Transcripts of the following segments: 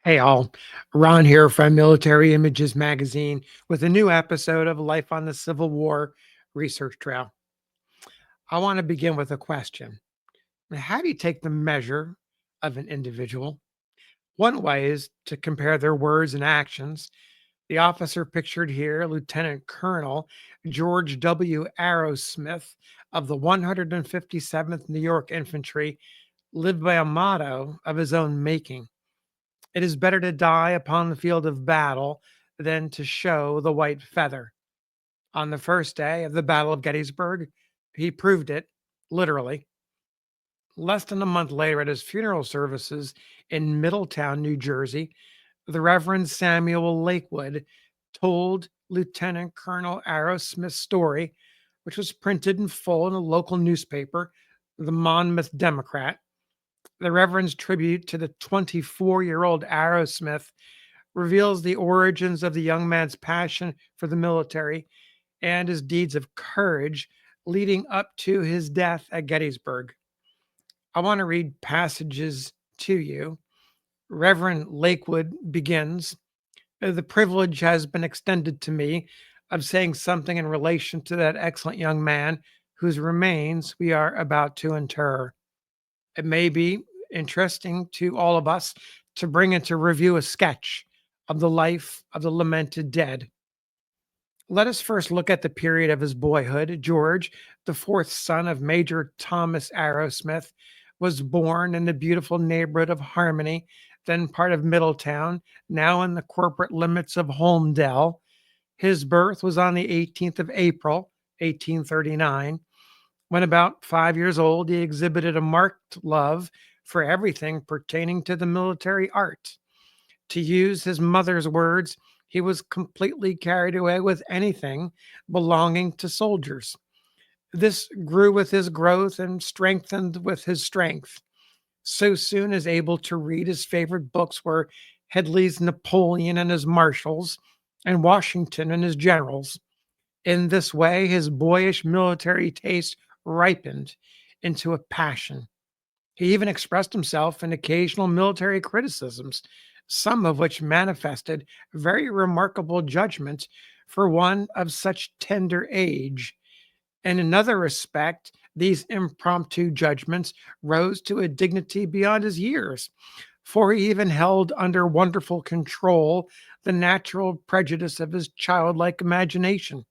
Hey all, Ron here from Military Images Magazine with a new episode of Life on the Civil War Research Trail. I want to begin with a question. How do you take the measure of an individual? One way is to compare their words and actions. The officer pictured here, Lieutenant Colonel George W. Arrowsmith of the 157th New York Infantry, lived by a motto of his own making. It is better to die upon the field of battle than to show the white feather. On the first day of the Battle of Gettysburg, he proved it, literally. Less than a month later, at his funeral services in Middletown, New Jersey, the Reverend Samuel Lakewood told Lieutenant Colonel Arrowsmith's story, which was printed in full in a local newspaper, the Monmouth Democrat. The Reverend's tribute to the 24-year-old Arrowsmith reveals the origins of the young man's passion for the military and his deeds of courage leading up to his death at Gettysburg. I want to read passages to you. Reverend Lakewood begins. The privilege has been extended to me of saying something in relation to that excellent young man whose remains we are about to inter. It may be interesting to all of us to bring into review a sketch of the life of the lamented dead. Let us first look at the period of his boyhood. George, the fourth son of Major Thomas Arrowsmith, was born in the beautiful neighborhood of Harmony, then part of Middletown, now in the corporate limits of Holmdel. His birth was on the 18th of April, 1839. When about 5 years old, he exhibited a marked love for everything pertaining to the military art. To use his mother's words, he was completely carried away with anything belonging to soldiers. This grew with his growth and strengthened with his strength. So soon as able to read, his favorite books were Headley's Napoleon and his Marshals, and Washington and his Generals. In this way, his boyish military taste ripened into a passion. He even expressed himself in occasional military criticisms, some of which manifested very remarkable judgment for one of such tender age. In another respect, these impromptu judgments rose to a dignity beyond his years, for he even held under wonderful control the natural prejudice of his childlike imagination.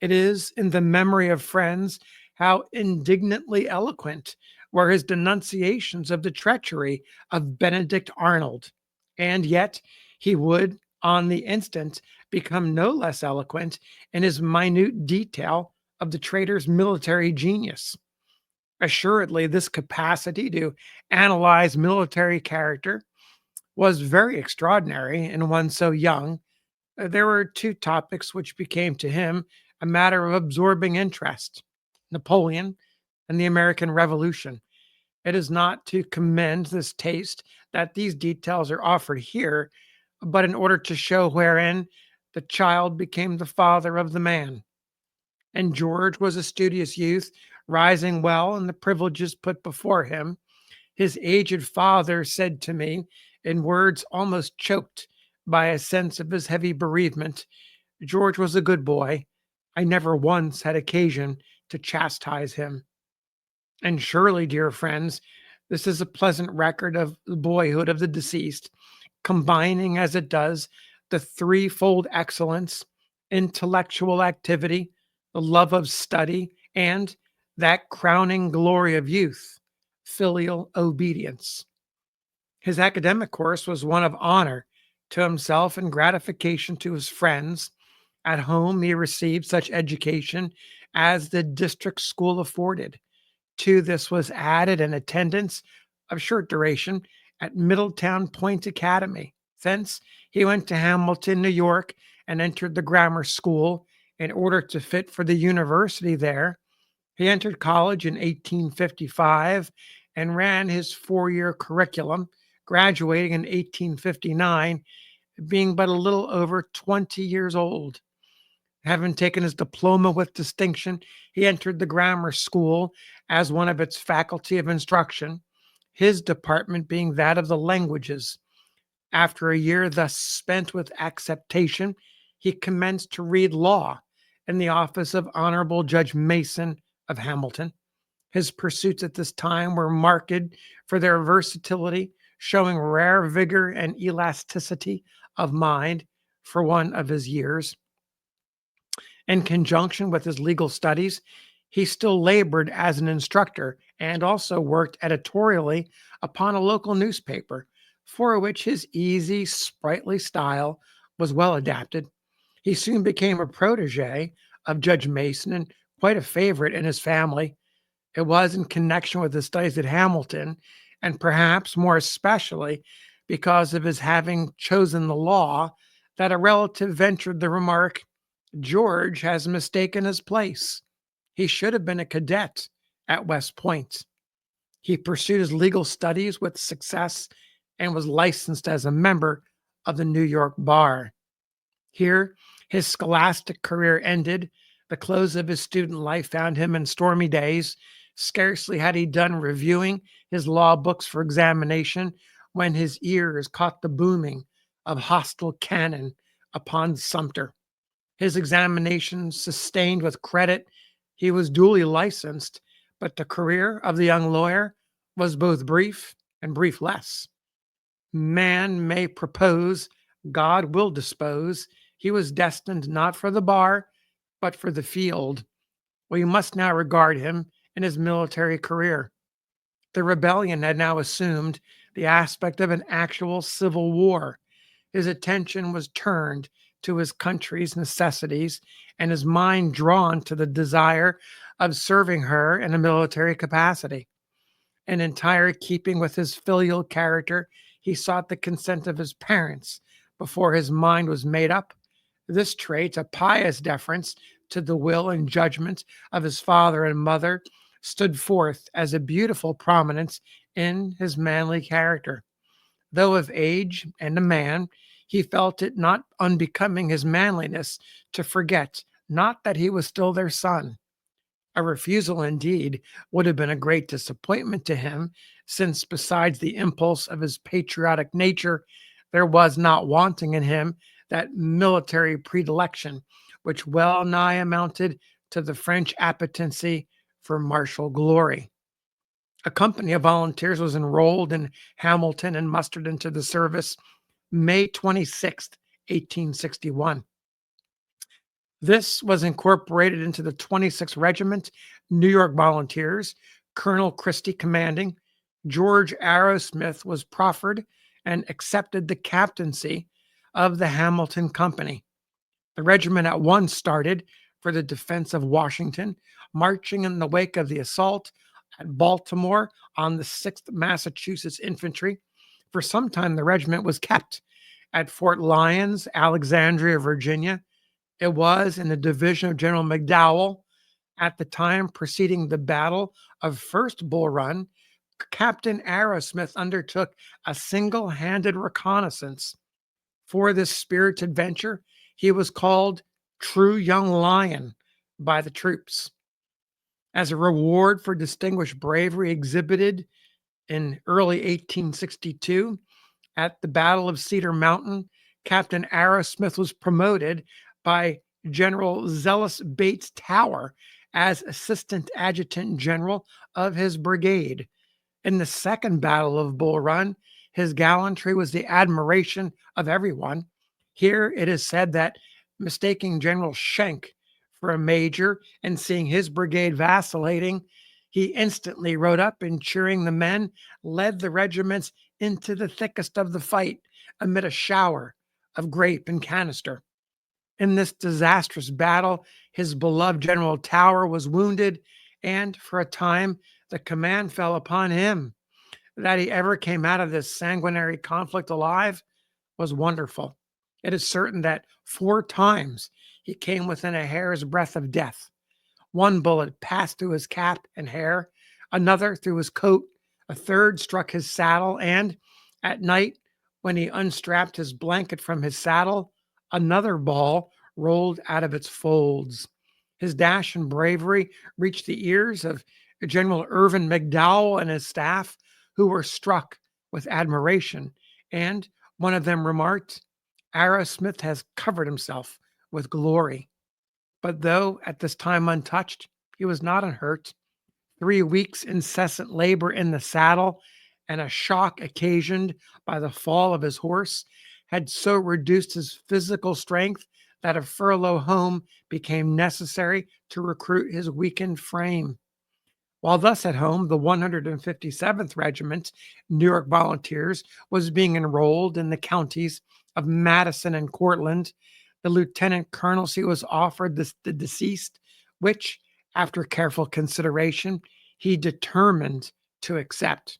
It is in the memory of friends how indignantly eloquent were his denunciations of the treachery of Benedict Arnold. And yet he would, on the instant, become no less eloquent in his minute detail of the traitor's military genius. Assuredly, this capacity to analyze military character was very extraordinary in one so young. There were two topics which became to him a matter of absorbing interest: Napoleon and the American Revolution. It is not to commend this taste that these details are offered here, but in order to show wherein the child became the father of the man. And George was a studious youth, rising well in the privileges put before him. His aged father said to me, in words almost choked by a sense of his heavy bereavement, George was a good boy. I never once had occasion to chastise him. And surely, dear friends, this is a pleasant record of the boyhood of the deceased, combining as it does the threefold excellence, intellectual activity, the love of study, and that crowning glory of youth, filial obedience. His academic course was one of honor to himself and gratification to his friends. At home, he received such education as the district school afforded. To this was added an attendance of short duration at Middletown Point Academy. Thence he went to Hamilton, New York, and entered the grammar school in order to fit for the university there. He entered college in 1855 and ran his 4 year curriculum, graduating in 1859, being but a little over 20 years old. Having taken his diploma with distinction, he entered the grammar school as one of its faculty of instruction, his department being that of the languages. After a year thus spent with acceptation, he commenced to read law in the office of Honorable Judge Mason of Hamilton. His pursuits at this time were marked for their versatility, showing rare vigor and elasticity of mind for one of his years. In conjunction with his legal studies, he still labored as an instructor and also worked editorially upon a local newspaper, for which his easy, sprightly style was well adapted. He soon became a protege of Judge Mason and quite a favorite in his family. It was in connection with his studies at Hamilton, and perhaps more especially because of his having chosen the law, that a relative ventured the remark, "George has mistaken his place. He should have been a cadet at West Point." He pursued his legal studies with success and was licensed as a member of the New York bar. Here, his scholastic career ended. The close of his student life found him in stormy days. Scarcely had he done reviewing his law books for examination when his ears caught the booming of hostile cannon upon Sumter. His examinations sustained with credit, he was duly licensed, but the career of the young lawyer was both brief and briefless. Man may propose, God will dispose. He was destined not for the bar, but for the field. We must now regard him in his military career. The rebellion had now assumed the aspect of an actual civil war. His attention was turned to his country's necessities and his mind drawn to the desire of serving her in a military capacity. In entire keeping with his filial character, he sought the consent of his parents before his mind was made up. This trait, a pious deference to the will and judgment of his father and mother, stood forth as a beautiful prominence in his manly character. Though of age and a man, he felt it not unbecoming his manliness to forget not that he was still their son. A refusal, indeed, would have been a great disappointment to him, since besides the impulse of his patriotic nature, there was not wanting in him that military predilection which well nigh amounted to the French appetency for martial glory. A company of volunteers was enrolled in Hamilton and mustered into the service May 26th, 1861. This was incorporated into the 26th Regiment, New York Volunteers, Colonel Christie commanding. George Arrowsmith was proffered and accepted the captaincy of the Hamilton Company. The regiment at once started for the defense of Washington, marching in the wake of the assault at Baltimore on the 6th Massachusetts Infantry. For some time, the regiment was kept at Fort Lyons, Alexandria, Virginia. It was in the division of General McDowell. At the time preceding the Battle of First Bull Run, Captain Arrowsmith undertook a single-handed reconnaissance. For this spirited venture, he was called True Young Lion by the troops. As a reward for distinguished bravery exhibited in early 1862 at the Battle of Cedar Mountain, Captain Arrowsmith was promoted by General Zealous Bates Tower as Assistant Adjutant General of his brigade. In the second Battle of Bull Run, his gallantry was the admiration of everyone. Here it is said that, mistaking General Schenck for a major and seeing his brigade vacillating, he instantly rode up and, cheering the men, led the regiments into the thickest of the fight amid a shower of grape and canister. In this disastrous battle, his beloved General Tower was wounded, and for a time the command fell upon him. That he ever came out of this sanguinary conflict alive was wonderful. It is certain that 4 times he came within a hair's breadth of death. One bullet passed through his cap and hair, another through his coat, a third struck his saddle, and at night, when he unstrapped his blanket from his saddle, another ball rolled out of its folds. His dash and bravery reached the ears of General Irvin McDowell and his staff, who were struck with admiration, and One of them remarked, Arrowsmith has covered himself with glory. But though at this time untouched, he was not unhurt. 3 weeks' incessant labor in the saddle and a shock occasioned by the fall of his horse had so reduced his physical strength that a furlough home became necessary to recruit his weakened frame. While thus at home, the 157th Regiment, New York Volunteers, was being enrolled in the counties of Madison and Cortland. The lieutenant colonelcy was offered the deceased, which, after careful consideration, he determined to accept.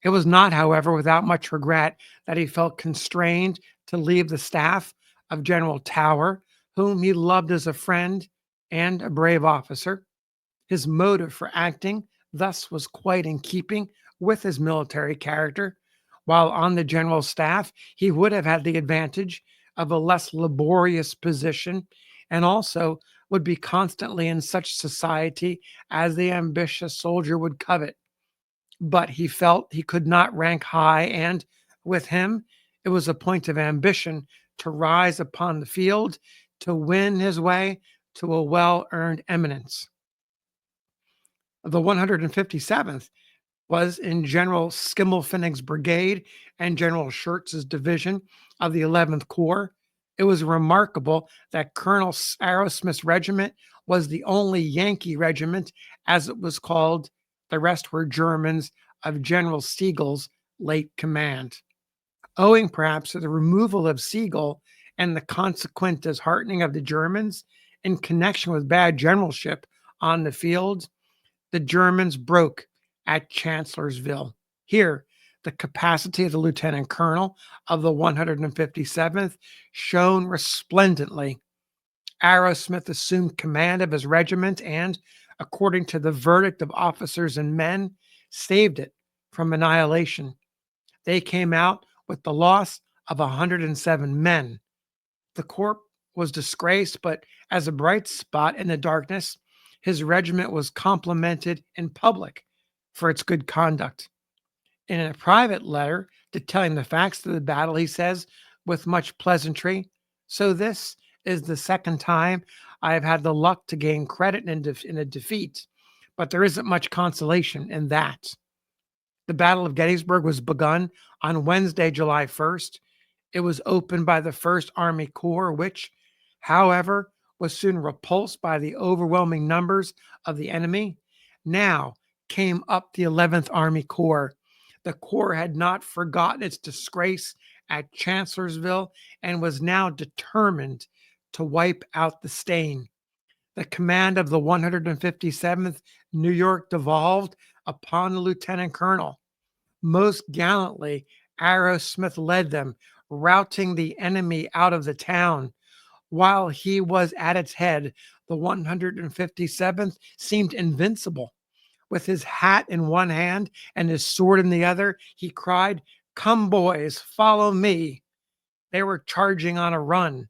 It was not, however, without much regret that he felt constrained to leave the staff of General Tower, whom he loved as a friend and a brave officer. His motive for acting thus was quite in keeping with his military character. While on the general staff, he would have had the advantage of a less laborious position and also would be constantly in such society as the ambitious soldier would covet. But he felt he could not rank high, and with him, it was a point of ambition to rise upon the field, to win his way to a well earned eminence. The 157th was in General Schimmelpfennig's brigade and General Schurz's division of the 11th Corps. It was remarkable that Colonel Arrowsmith's regiment was the only Yankee regiment, as it was called. The rest were Germans of General Sigel's late command. Owing perhaps to the removal of Sigel and the consequent disheartening of the Germans in connection with bad generalship on the field, the Germans broke at Chancellorsville. Here, the capacity of the lieutenant colonel of the 157th shone resplendently. Arrowsmith assumed command of his regiment and, according to the verdict of officers and men, saved it from annihilation. They came out with the loss of 107 men. The corps was disgraced, but as a bright spot in the darkness, his regiment was complimented in public for its good conduct. In a private letter detailing the facts of the battle, he says, with much pleasantry, "So this is the second time I have had the luck to gain credit in a defeat, but there isn't much consolation in that." The Battle of Gettysburg was begun on Wednesday, July 1st. It was opened by the 1st Army Corps, which, however, was soon repulsed by the overwhelming numbers of the enemy. Now came up the 11th Army Corps. The Corps had not forgotten its disgrace at Chancellorsville and was now determined to wipe out the stain. The command of the 157th New York devolved upon the lieutenant colonel. Most gallantly, Arrowsmith led them, routing the enemy out of the town. While he was at its head, the 157th seemed invincible. With his hat in one hand and his sword in the other, he cried, "Come, boys, follow me." They were charging on a run.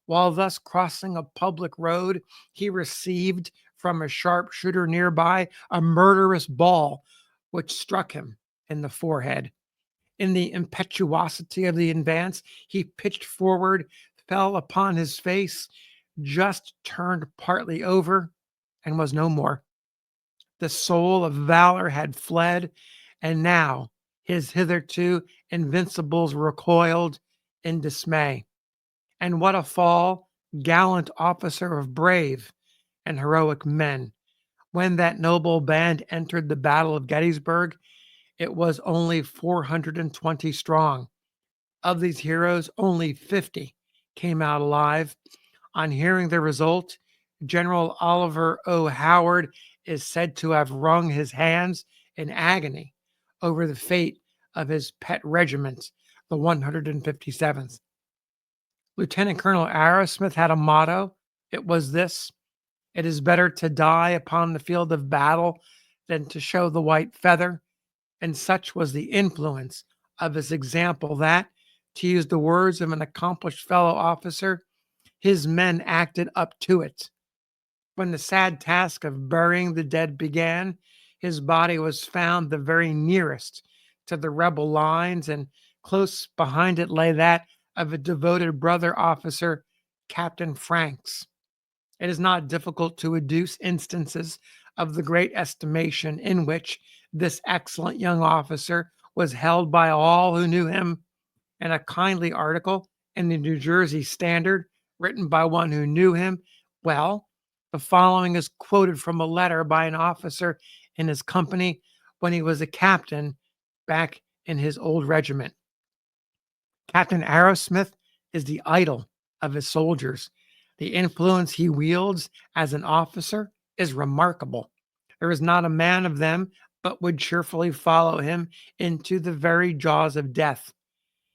While thus crossing a public road, he received from a sharpshooter nearby a murderous ball, which struck him in the forehead. In the impetuosity of the advance, he pitched forward, fell upon his face, just turned partly over, and was no more. The soul of valor had fled, and now his hitherto invincibles recoiled in dismay. And what a fall, gallant officer of brave and heroic men! When that noble band entered the Battle of Gettysburg, it was only 420 strong. Of these heroes, only 50 came out alive. On hearing the result, General Oliver O. Howard is said to have wrung his hands in agony over the fate of his pet regiment, the 157th. Lieutenant Colonel Arrowsmith had a motto. It was this: "It is better to die upon the field of battle than to show the white feather." And such was the influence of his example that, to use the words of an accomplished fellow officer, his men acted up to it. When the sad task of burying the dead began, his body was found the very nearest to the rebel lines and Close behind it lay that of a devoted brother officer, Captain Franks. It is not difficult to adduce instances of the great estimation in which this excellent young officer was held by all who knew him. In a kindly article in the New Jersey Standard, written by one who knew him well, the following is quoted from a letter by an officer in his company when he was a captain back in his old regiment. Captain Arrowsmith is the idol of his soldiers. The influence he wields as an officer is remarkable. There is not a man of them but would cheerfully follow him into the very jaws of death.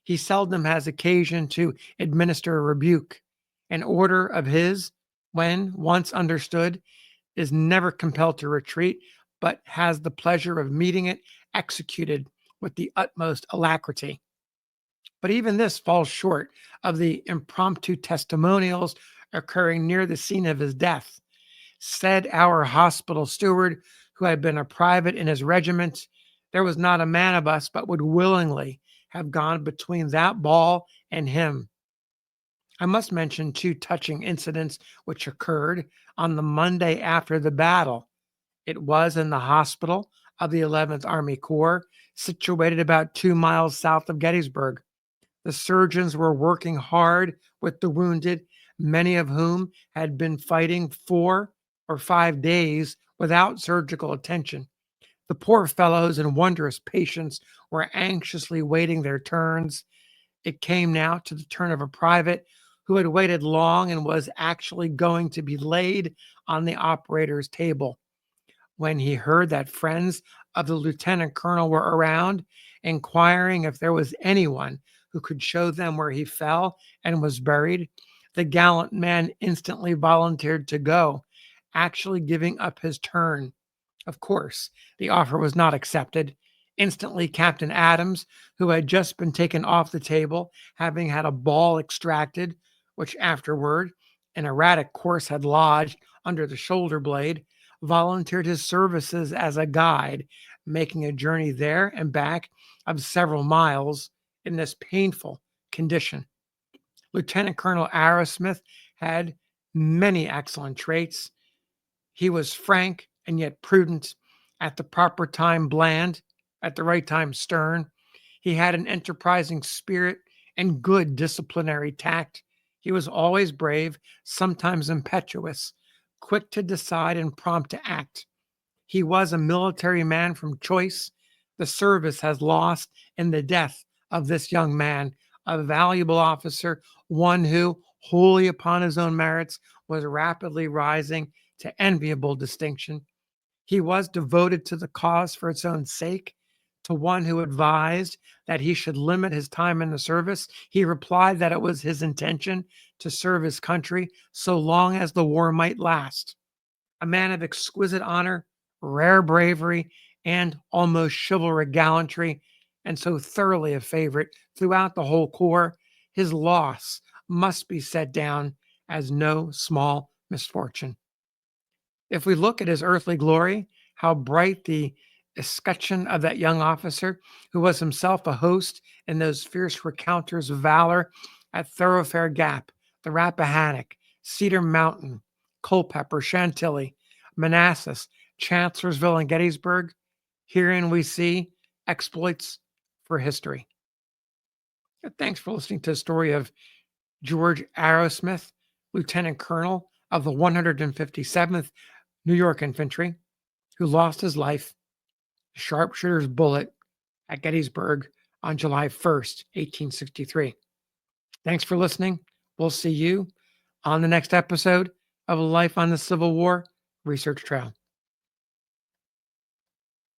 He seldom has occasion to administer a rebuke. An order of his, when once understood, is never compelled to retreat, but has the pleasure of meeting it executed with the utmost alacrity. But even this falls short of the impromptu testimonials occurring near the scene of his death. Said our hospital steward, who had been a private in his regiment, there was not a man of us but would willingly have gone between that ball and him. I must mention two touching incidents which occurred on the Monday after the battle. It was in the hospital of the 11th Army Corps, situated about 2 miles south of Gettysburg. The surgeons were working hard with the wounded, many of whom had been fighting 4 or 5 days without surgical attention. The poor fellows and wondrous patients were anxiously waiting their turns. It came now to the turn of a private who had waited long and was actually going to be laid on the operator's table. When he heard that friends of the lieutenant colonel were around, inquiring if there was anyone who could show them where he fell and was buried, the gallant man instantly volunteered to go, actually giving up his turn. Of course, the offer was not accepted. Instantly, Captain Adams, who had just been taken off the table, having had a ball extracted, which afterward an erratic course had lodged under the shoulder blade, volunteered his services as a guide, making a journey there and back of several miles in this painful condition. Lieutenant Colonel Arrowsmith had many excellent traits. He was frank and yet prudent, at the proper time bland, at the right time stern. He had an enterprising spirit and good disciplinary tact. He was always brave, sometimes impetuous, quick to decide and prompt to act. He was a military man from choice. The service has lost in the death of this young man, a valuable officer, one who, wholly upon his own merits, was rapidly rising to enviable distinction. He was devoted to the cause for its own sake. To one who advised that he should limit his time in the service, he replied that it was his intention to serve his country so long as the war might last. A man of exquisite honor, rare bravery, and almost chivalric gallantry, and so thoroughly a favorite throughout the whole Corps, his loss must be set down as no small misfortune. If we look at his earthly glory, how bright the escutcheon of that young officer, who was himself a host in those fierce recounters of valor at Thoroughfare Gap, the Rappahannock, Cedar Mountain, Culpeper, Chantilly, Manassas, Chancellorsville, and Gettysburg. Herein we see exploits for history. Thanks for listening to the story of George Arrowsmith, Lieutenant Colonel of the 157th New York Infantry, who lost his life, a sharpshooter's bullet at Gettysburg on July 1st, 1863. Thanks for listening. We'll see you on the next episode of Life on the Civil War Research Trail.